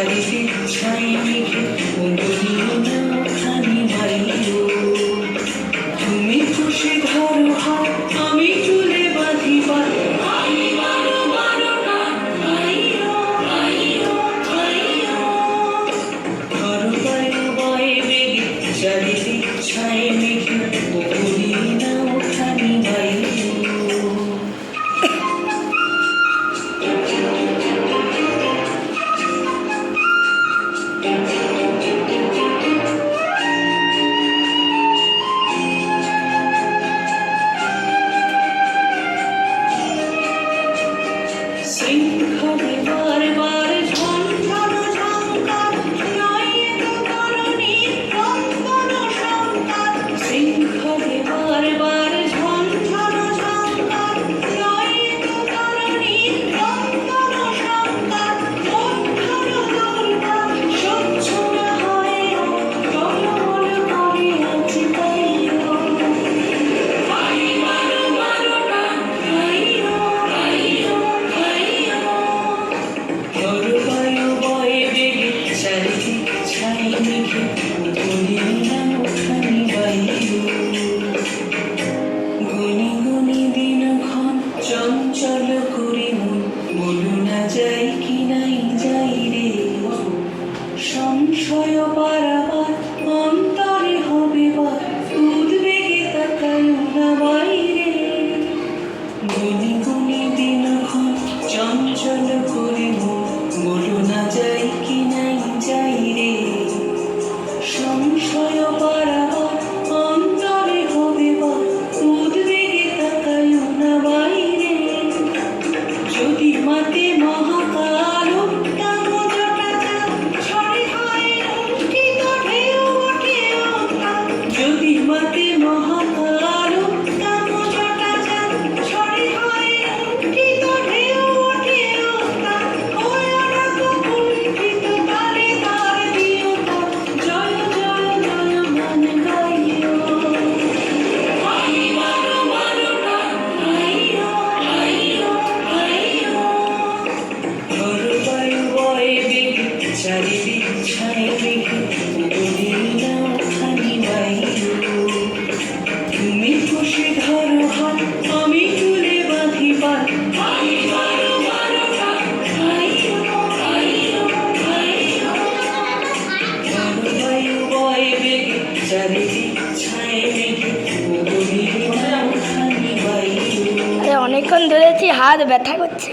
চারিদিক ছাই মেঘে বলিও না খানি বাইও। তুমি খুশি ধরো হাত, আমি চুলে বাঁধি বাঁধ। চারিদিক ছাই মেঘে বলিও না খানি বাইও। শৃঙ্খলে বারবার ঝনঝন ঝংকার, নয় তো করণীর কম্পন সংকার। শৃঙ্খলে বারবার ঝনঝন ঝংকার, নয় তো করণীর কম্পন সংকার। মন্থর দোলকা সহ্য না হয়, টলমল করে আছে তাইও। চারিদিক ছাই মেঘে বলিও না খানি বাইও। গুনি গুনি দিনক্ষণ চঞ্চল করি মন, বলো না যাই কি নাই যাই রে। সংশয় পারাবার অন্তরে হবে বা, উদ্বেগে তাকায়ও না বাইরে। গুনি গুনি দিনক্ষণ চঞ্চল করি মন, বলো না যাই কি নাই যাই রে। সংশয় পারাবার অন্তরে হবে বা, উদ্বেগে তাকায়ও না বাইরে। যদি মাতে মহাকাল উত্তম জটাটা, ঝড়ে হয় লুণ্ঠিত ঢেউ ওঠে অঙ্কার। যদি মাতে মহাকাল উত্তম জটাটা, ঝড়ে হয় লুণ্ঠিত ঢেউ ওঠে অঙ্কার। হয় না কুণ্ঠিত তারে তার দিও তার, জয় জয় জয় গান গাইও। ঝড় বায়ু বয় বেগে, চারিদিক ছাই মেঘে বলিও না খানি বাইও। তুমি খুশি ধরো হাত, আমি চুলে বাঁধি বাঁধ। ঝড় বায়ু বয় বেগে, চারিদিক ছাই মেঘে বলিও না খানি বাইও। অনেকক্ষণ ধরেছি, হাত ব্যথা করছে।